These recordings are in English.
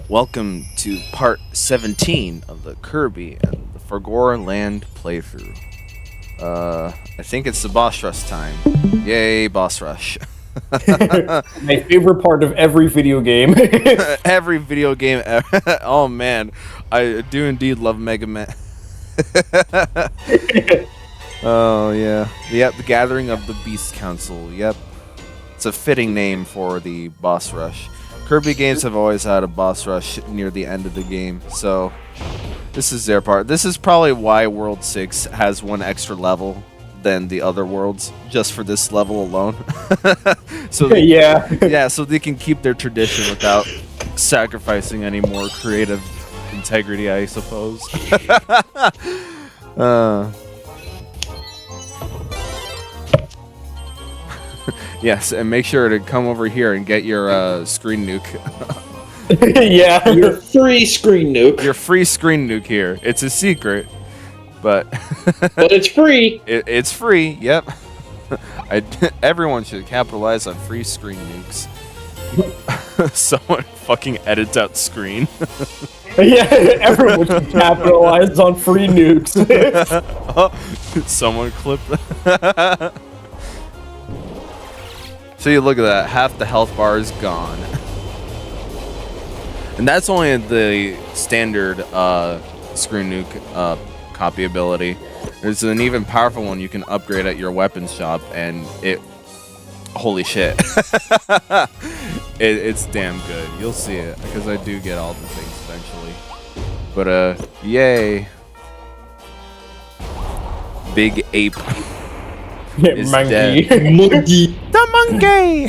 Welcome to part 17 of the Kirby and the Forgore Land playthrough. I think it's the boss rush time. Yay, boss rush. My favorite part of every video game. Every video game ever. Oh man, I do indeed love Mega Man. Oh yeah. Yep, the Gathering of the Beast Council. Yep. It's a fitting name for the boss rush. Kirby games have always had a boss rush near the end of the game, so this is their part. This is probably why World 6 has one extra level than the other worlds, just for this level alone. So they, yeah, so they can keep their tradition without sacrificing any more creative integrity, I suppose. Yes, and make sure to come over here and get your screen nuke. Yeah, your free screen nuke. Your free screen nuke here. It's a secret, but but it's free. It's free. Yep. Everyone should capitalize on free screen nukes. Someone fucking edits out screen. Yeah, everyone should capitalize on free nukes. Someone clip. So you look at that, half the health bar is gone. And that's only the standard screen nuke copy ability. There's an even powerful one you can upgrade at your weapons shop, and it... Holy shit. It's damn good. You'll see it, because I do get all the things eventually. But, yay. Big ape. Is monkey. Dead. Monkey. The monkey!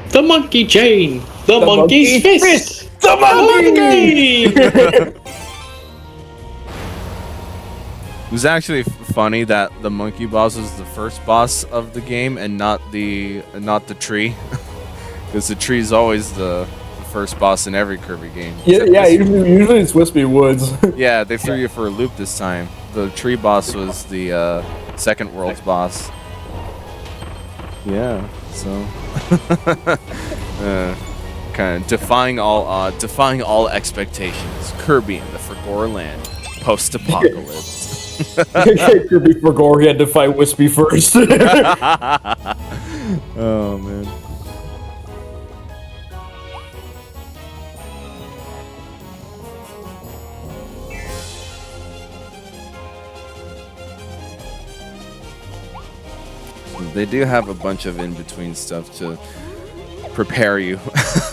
The monkey chain. The monkey's fist. The monkey! It was actually funny that the monkey boss was the first boss of the game and not the tree, because the tree is always the first boss in every Kirby game. Yeah, usually it's Wispy Woods. Yeah, they threw you for a loop this time. The tree boss was the second world's boss. Yeah, so kind of defying all expectations. Kirby and the Forgore Land, post-apocalypse. Kirby Forgore, he had to fight Wispy first. Oh man. They do have a bunch of in-between stuff to prepare you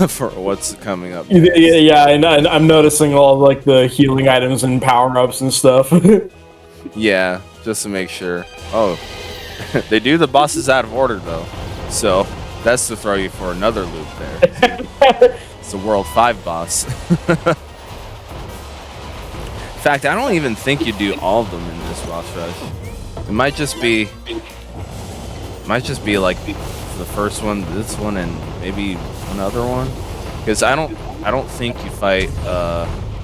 for what's coming up. Yeah, and I'm noticing all like the healing items and power-ups and stuff. Yeah, just to make sure. Oh, they do the bosses out of order though, so that's to throw you for another loop there. It's the World 5 boss. In fact, I don't even think you do all of them in this boss rush. It might just be like the first one, this one, and maybe another one. Because I don't think you fight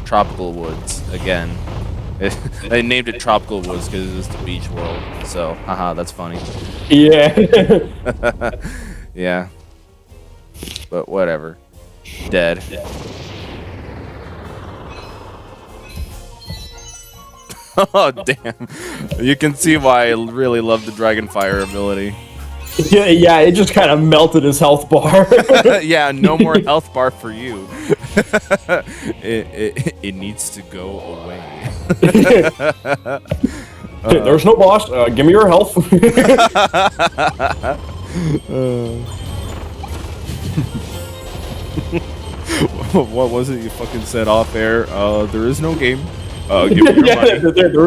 Tropical Woods again. They named it Tropical Woods because it was the beach world. So, haha, that's funny. Yeah. Yeah. But whatever. Dead. Oh damn! You can see why I really love the Dragonfire ability. Yeah, it just kind of melted his health bar. Yeah, no more health bar for you. It needs to go away. There's no boss. Give me your health. What was it you fucking said off air? There is no game. Give me your money.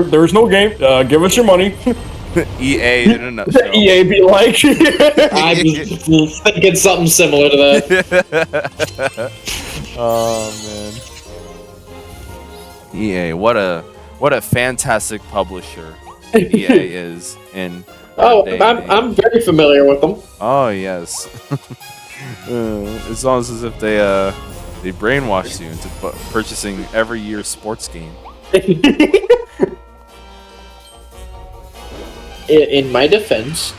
There's no game. Give us your money. EA in a nutshell. EA be like. I was thinking something similar to that. Oh man. EA, what a fantastic publisher EA is in. Oh, I'm very familiar with them. Oh yes. It's almost as if they brainwashed you into purchasing every year's sports game. In my defense,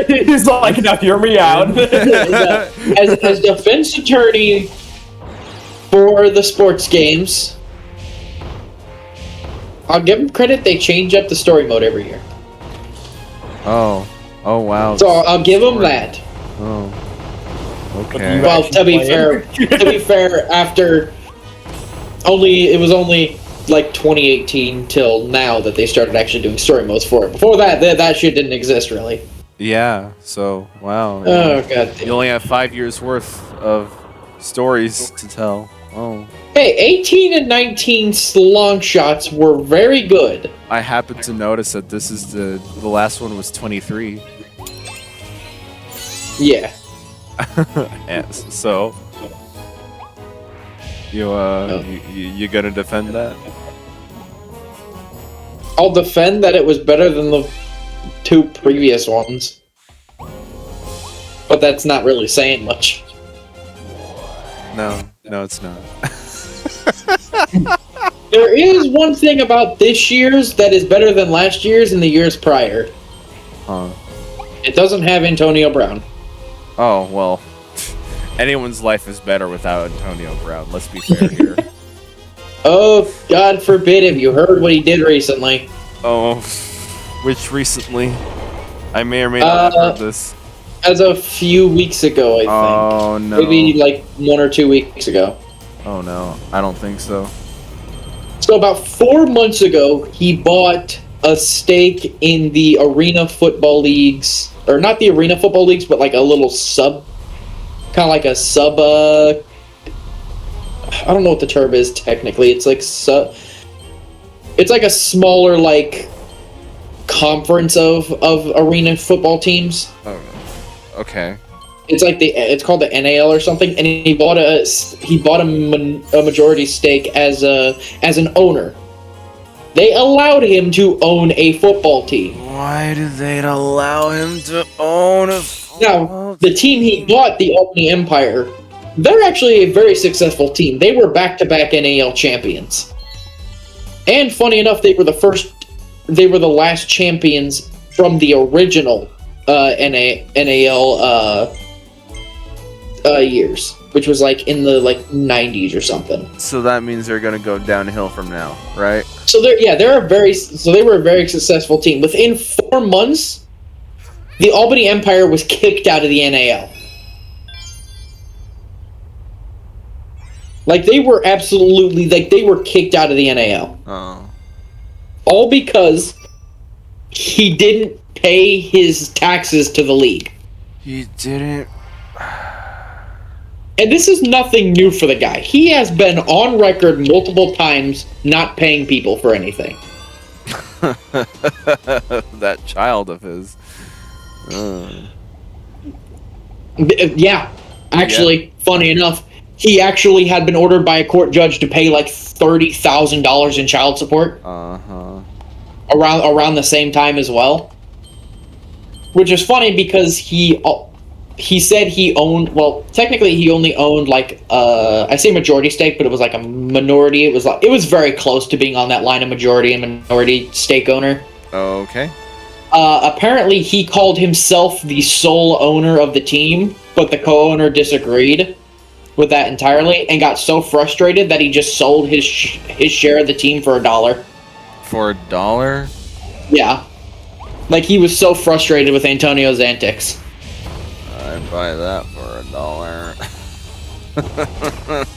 He's like, now hear me out. As defense attorney for the sports games, I'll give them credit. They change up the story mode every year. Oh wow. So I'll give them that. Oh. Okay. Well, to be fair, after it was only like 2018 till now that they started actually doing story modes for it. Before that shit didn't exist really. Yeah. So wow. Oh god. You only have 5 years worth of stories to tell. Oh. Hey, 18 and 19 long shots were very good. I happened to notice that this is the last one was 23. Yeah. Yes. So you gonna defend that? I'll defend that it was better than the 2 previous ones. But that's not really saying much. No, it's not. There is one thing about this year's that is better than last year's and the years prior. Huh. It doesn't have Antonio Brown. Oh, well. Anyone's life is better without Antonio Brown, let's be fair here. Oh, God forbid, have you heard what he did recently? Oh, which recently? I may or may not have heard this. As a few weeks ago, I think. Oh, no. Maybe like 1 or 2 weeks ago. Oh, no. I don't think so. So about 4 months ago, he bought a stake in the Arena Football Leagues, or not the Arena Football Leagues, but like a little sub, kind of like a sub, I don't know what the term is technically. It's like it's like a smaller like conference of arena football teams. Oh, okay. It's like it's called the NAL or something, and he bought a majority stake as an owner. They allowed him to own a football team. Why did they allow him to own a Now, the team he bought, the Albany Empire, they're actually a very successful team. They were back-to-back NAL champions. And funny enough, they were the last champions from the original NAL years, which was like in the 90s or something. So that means they're gonna go downhill from now, right? So they were a very successful team. Within 4 months, the Albany Empire was kicked out of the NAL. They were kicked out of the NAL. Oh. All because he didn't pay his taxes to the league. He didn't. And this is nothing new for the guy. He has been on record multiple times not paying people for anything. That child of his. Yeah. Actually, funny enough, he actually had been ordered by a court judge to pay like $30,000 in child support. Uh-huh. Around the same time as well. Which is funny because he said he owned, well, technically he only owned I say majority stake, but it was like a minority. It was very close to being on that line of majority and minority stake owner. Okay. Apparently he called himself the sole owner of the team, but the co-owner disagreed with that entirely and got so frustrated that he just sold his share of the team for $1. For $1? Yeah. He was so frustrated with Antonio's antics. I'd buy that for $1.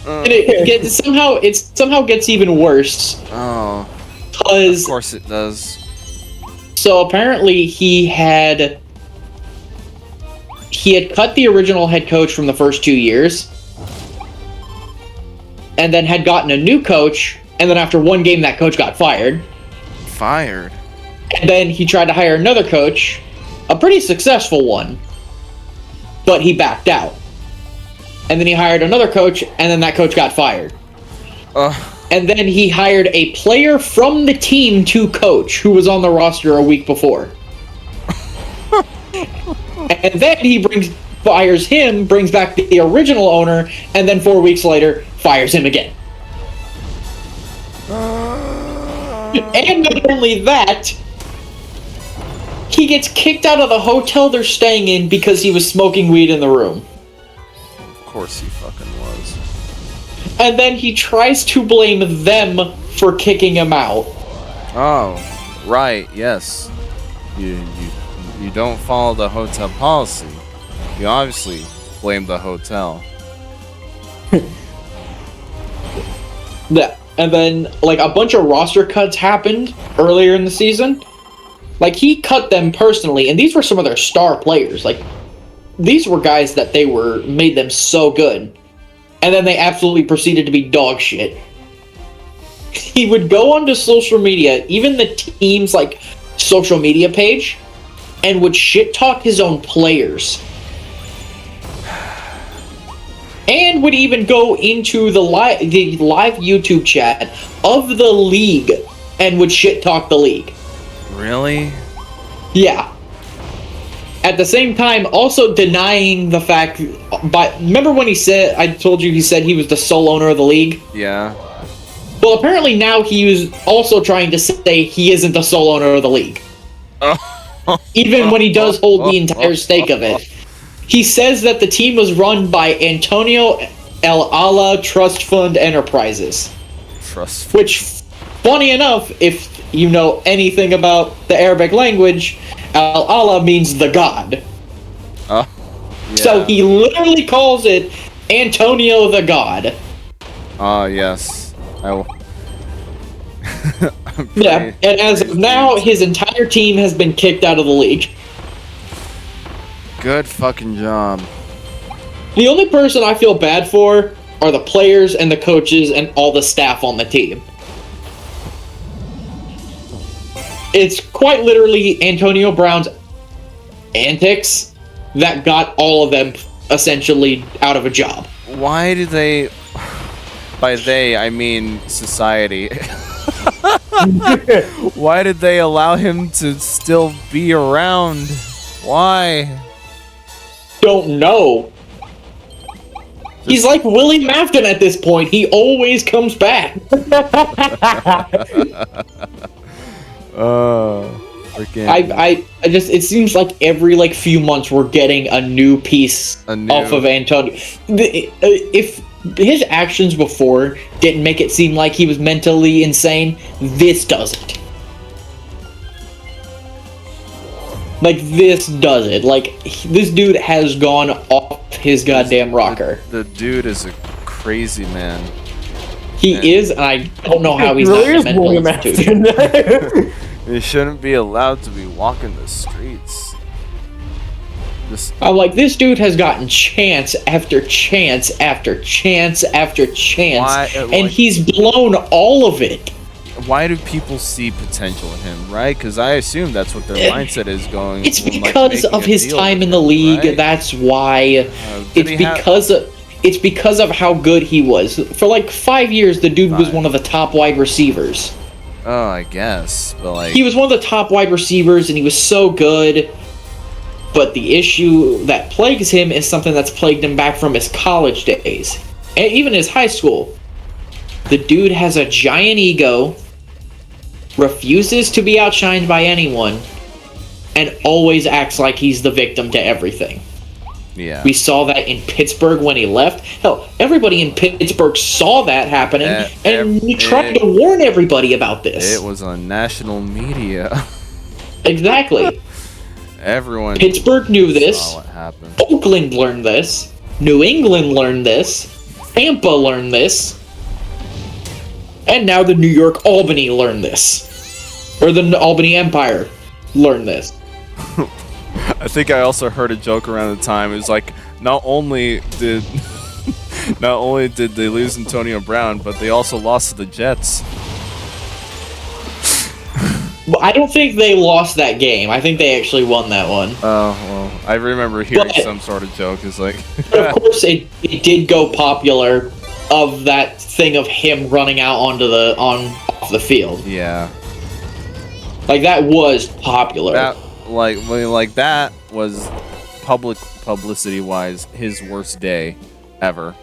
And it somehow gets even worse. Oh. Because Of course it does. So apparently he had cut the original head coach from the first 2 years, and then had gotten a new coach, and then after one game that coach got fired. Fired? And then he tried to hire another coach, a pretty successful one, but he backed out. And then he hired another coach, and then that coach got fired. And then he hired a player from the team to coach who was on the roster a week before. And then he fires him, brings back the original owner, and then 4 weeks later, fires him again. And not only that, He gets kicked out of the hotel they're staying in because he was smoking weed in the room. Of course he fucking was. And then he tries to blame them for kicking him out. Oh, right, yes. You don't follow the hotel policy. You obviously blame the hotel. Yeah, and then, like, a bunch of roster cuts happened earlier in the season. Like, he cut them personally, and these were some of their star players. Like, these were guys that made them so good. And then they absolutely proceeded to be dog shit. He would go onto social media, even the team's, like, social media page, and would shit talk his own players. And would even go into the live YouTube chat of the league and would shit talk the league. Really? Yeah. At the same time, also denying the fact. But remember when I told you he said he was the sole owner of the league? Yeah. Well, apparently now he was also trying to say he isn't the sole owner of the league. Even when he does hold the entire stake of it. He says that the team was run by Antonio El Ala Trust Fund Enterprises. Which, funny enough, if you know anything about the Arabic language, Al Allah means the god. Yeah. So he literally calls it Antonio the God. Yes. Yeah, and as of now, his entire team has been kicked out of the league. Good fucking job. The only person I feel bad for are the players and the coaches and all the staff on the team. It's quite literally Antonio Brown's antics that got all of them essentially out of a job. Why do they... By they, I mean society. Why did they allow him to still be around? Why? Don't know. He's like Willie Mafton at this point. He always comes back. Freaking. I just, it seems like every like few months we're getting a new piece off of Antonio. If his actions before didn't make it seem like he was mentally insane, this doesn't. Like, this does it. Like, this dude has gone off his goddamn rocker. The dude is a crazy man. He is, and I don't know how he's not in a mental institution. He shouldn't be allowed to be walking the streets. I'm like, this dude has gotten chance after chance after chance after chance, and he's blown all of it. Why do people see potential in him, right? Because I assume that's what their mindset is going. It's because of his time in the league. Right? That's why. It's because of how good he was. For like 5 years, the dude was one of the top wide receivers. Oh, I guess, but like he was one of the top wide receivers, and he was so good. But the issue that plagues him is something that's plagued him back from his college days, and even his high school. The dude has a giant ego, refuses to be outshined by anyone, and always acts like he's the victim to everything. Yeah. We saw that in Pittsburgh when he left. Hell, everybody in Pittsburgh saw that happening, and he tried to warn everybody about this. It was on national media. Exactly. Everyone. Pittsburgh knew this. Saw what happened. Oakland learned this. New England learned this. Tampa learned this. And now the New York Albany learned this. Or the Albany Empire learned this. I think I also heard a joke around the time. It was like, not only did they lose Antonio Brown, but they also lost to the Jets. I don't think they lost that game. I think they actually won that one. Oh, well, I remember hearing some sort of joke. It's like... But of course, it did go popular of that thing of him running out off the field. Yeah. Like, that was popular. That was publicity-wise his worst day ever.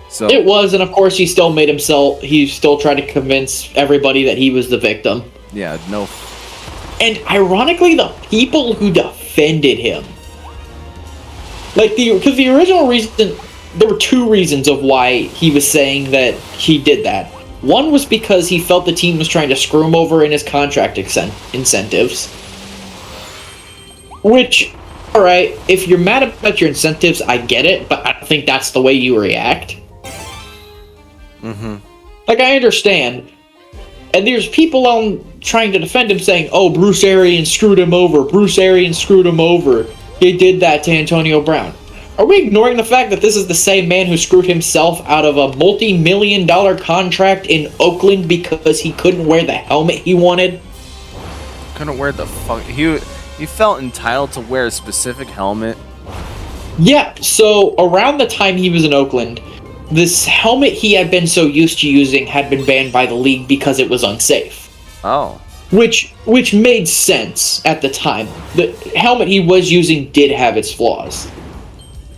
So it was, and of course he still tried to convince everybody that he was the victim. Yeah, no. And ironically, the people who defended him, because the original reason, there were two reasons of why he was saying that he did that. One was because he felt the team was trying to screw him over in his contract incentives. Which, alright, if you're mad about your incentives, I get it, but I don't think that's the way you react. Mm-hmm. Like, I understand. And there's people on trying to defend him saying, oh, Bruce Arians screwed him over. Bruce Arians screwed him over. He did that to Antonio Brown. Are we ignoring the fact that this is the same man who screwed himself out of a multi-million-dollar contract in Oakland because he couldn't wear the helmet he wanted? Couldn't wear the fuck... He felt entitled to wear a specific helmet. Yeah, so around the time he was in Oakland, this helmet he had been so used to using had been banned by the league because it was unsafe. Oh. Which made sense at the time. The helmet he was using did have its flaws.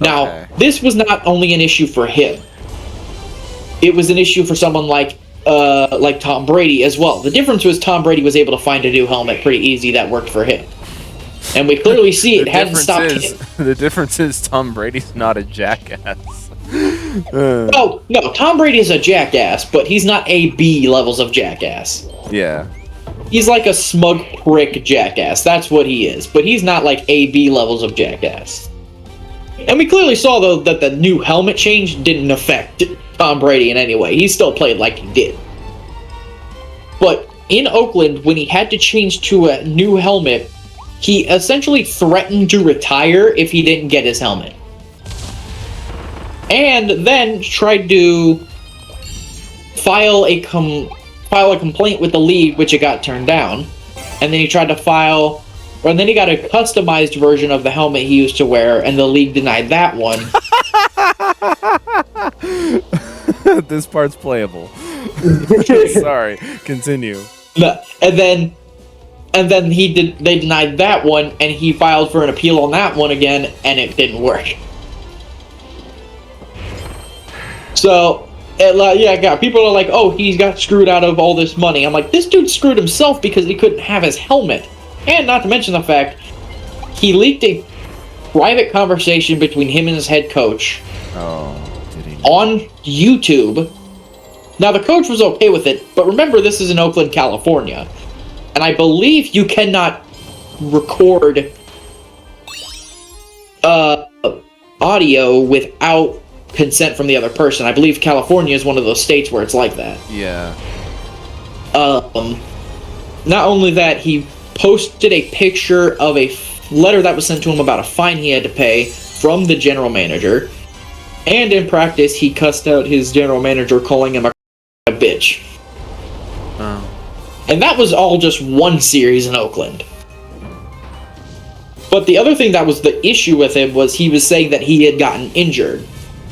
Now, this was not only an issue for him. It was an issue for someone like Tom Brady as well. The difference was Tom Brady was able to find a new helmet pretty easy that worked for him. And we clearly see it hadn't stopped him. The difference is Tom Brady's not a jackass. No, Tom Brady is a jackass, but he's not A-B levels of jackass. Yeah. He's like a smug prick jackass. That's what he is. But he's not like A-B levels of jackass. And we clearly saw, though, that the new helmet change didn't affect Tom Brady in any way. He still played like he did. But in Oakland, when he had to change to a new helmet, he essentially threatened to retire if he didn't get his helmet. And then tried to file a complaint with the league, which it got turned down. And then he tried to and then he got a customized version of the helmet he used to wear, and the league denied that one. This part's playable. Sorry, continue. And then they denied that one, and he filed for an appeal on that one again, and it didn't work. So, people are like, oh, he got screwed out of all this money. I'm like, this dude screwed himself because he couldn't have his helmet. And not to mention the fact, he leaked a private conversation between him and his head coach on YouTube. Now, the coach was okay with it, but remember, this is in Oakland, California. And I believe you cannot record audio without consent from the other person. I believe California is one of those states where it's like that. Yeah. Not only that, he posted a picture of a letter that was sent to him about a fine he had to pay from the general manager. And in practice, he cussed out his general manager, calling him a bitch. Oh. And that was all just one series in Oakland. But the other thing that was the issue with him was he was saying that he had gotten injured.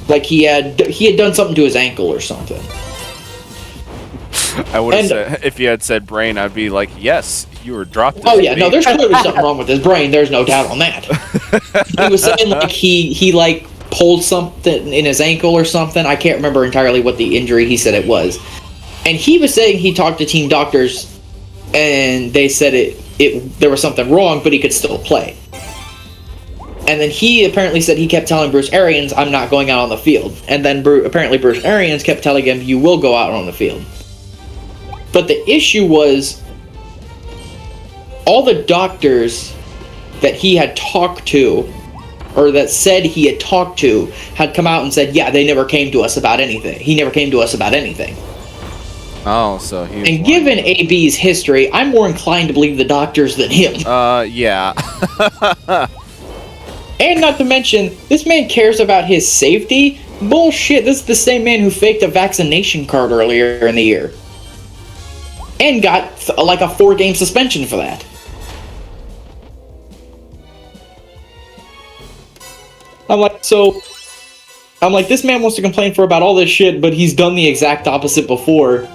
Like he had done something to his ankle or something. I would have said, if you had said brain, I'd be like, yes, you were dropped. Oh yeah, no, there's clearly something wrong with his brain. There's no doubt on that. He was saying like he like pulled something in his ankle or something. I can't remember entirely what the injury he said it was. And he was saying he talked to team doctors, and they said there was something wrong, but he could still play. And then he apparently said he kept telling Bruce Arians, I'm not going out on the field. And then apparently Bruce Arians kept telling him, you will go out on the field. But the issue was, all the doctors that he had talked to, or that said he had talked to, had come out and said, yeah, they never came to us about anything. He never came to us about anything. Oh, so he was And given AB's history, I'm more inclined to believe the doctors than him. Yeah. And not to mention, this man cares about his safety? Bullshit, this is the same man who faked a vaccination card earlier in the year. And got, like, a 4-game suspension for that. I'm like, this man wants to complain about all this shit, but he's done the exact opposite before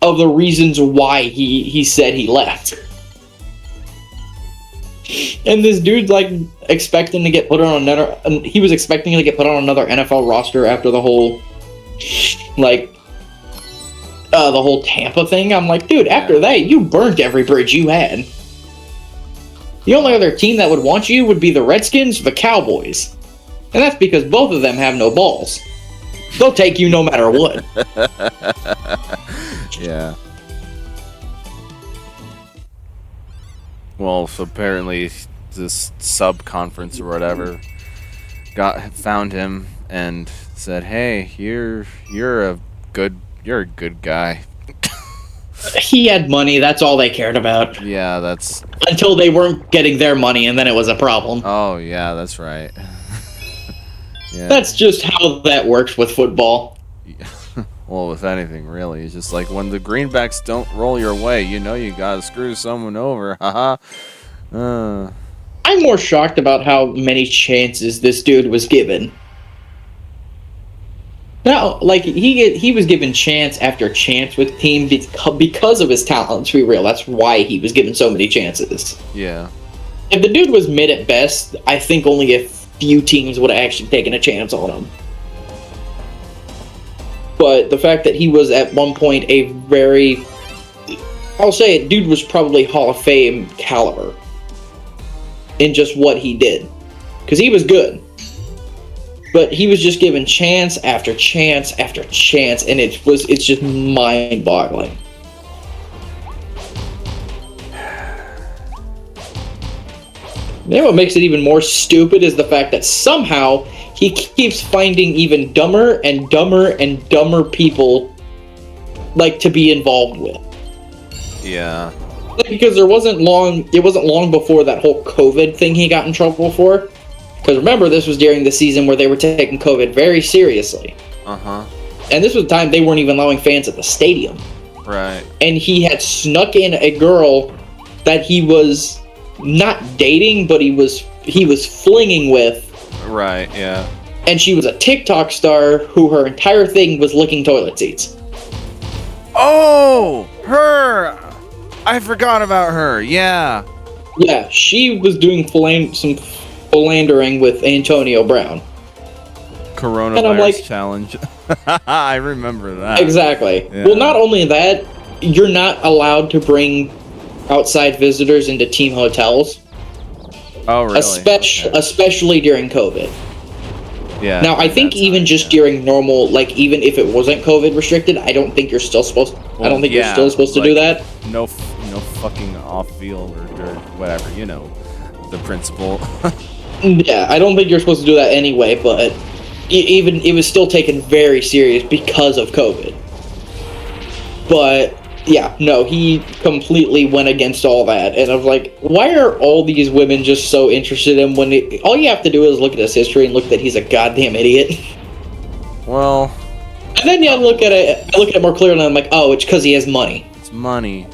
of the reasons why he said he left. And this dude, like, expecting to get put on another... He was expecting to get put on another NFL roster after the whole, like, the whole Tampa thing. I'm like, dude, after that, you burnt every bridge you had. The only other team that would want you would be the Redskins, the Cowboys. And that's because both of them have no balls. They'll take you no matter what. Yeah. Well, so apparently this sub-conference or whatever found him and said, "Hey, you're a good guy." He had money, that's all they cared about. Yeah, that's... Until they weren't getting their money, and then it was a problem. Oh, yeah, that's right. Yeah. That's just how that works with football. Well, with anything, really. It's just like when the greenbacks don't roll your way, you know you gotta screw someone over. Haha. I'm more shocked about how many chances this dude was given. No, like, he was given chance after chance with team because of his talent, let's be real. That's why he was given so many chances. Yeah. If the dude was mid at best, I think only a few teams would have actually taken a chance on him. But the fact that he was at one point a very... I'll say it, dude was probably Hall of Fame caliber in just what he did. Because he was good. But he was just given chance after chance after chance, and it's just mind-boggling. Then what makes it even more stupid is the fact that somehow he keeps finding even dumber and dumber and dumber people, like, to be involved with. Yeah. Because it wasn't long before that whole COVID thing he got in trouble for. Because remember, this was during the season where they were taking COVID very seriously. Uh-huh. And this was the time they weren't even allowing fans at the stadium. Right. And he had snuck in a girl that he was not dating, but he was flinging with. Right, yeah. And she was a TikTok star who her entire thing was licking toilet seats. Oh! Her! I forgot about her, yeah. Yeah, she was doing some philandering with Antonio Brown. Coronavirus And I'm like, challenge. I remember that. Exactly. Yeah. Well, not only that, you're not allowed to bring outside visitors into team hotels. Oh, really? Especially during COVID. Yeah. Now, I think even just during normal, like, even if it wasn't COVID restricted, I don't think you're still supposed to do that. No fucking off-field or whatever, you know, the principle. Yeah, I don't think you're supposed to do that anyway, but even it was still taken very serious because of COVID. But yeah, no, he completely went against all that, and I was like, why are all these women just so interested in when all you have to do is look at his history and look that he's a goddamn idiot. Well, and then I look at it more clearly, and I'm like, oh, it's because he has money. It's money.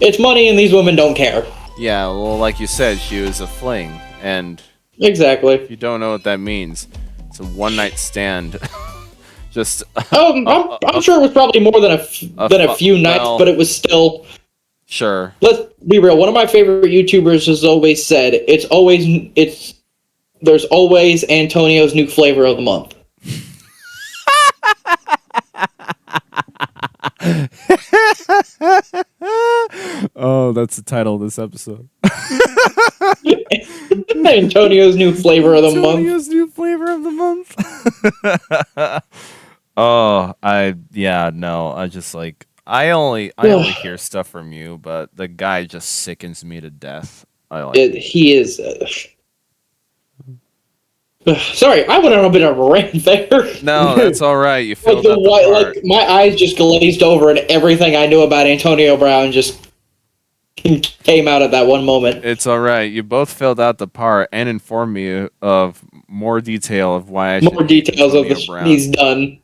It's money, and these women don't care. Yeah, well, like you said, she was a fling, and exactly. If you don't know what that means, it's a one-night stand. Just. I'm sure it was probably more than a few nights, but it was still. Sure. Let's be real. One of my favorite YouTubers has always said, there's always Antonio's new flavor of the month. Oh, that's the title of this episode. Antonio's new flavor of the month. Antonio's new flavor of the month. Oh, I only hear stuff from you, but the guy just sickens me to death. He is. Sorry, I went on a bit of a rant there. No, that's all right. You filled out the part. Like my eyes just glazed over, and everything I knew about Antonio Brown just came out at that one moment. It's all right. You both filled out the part and informed me of more detail of why I should more details of the he's done.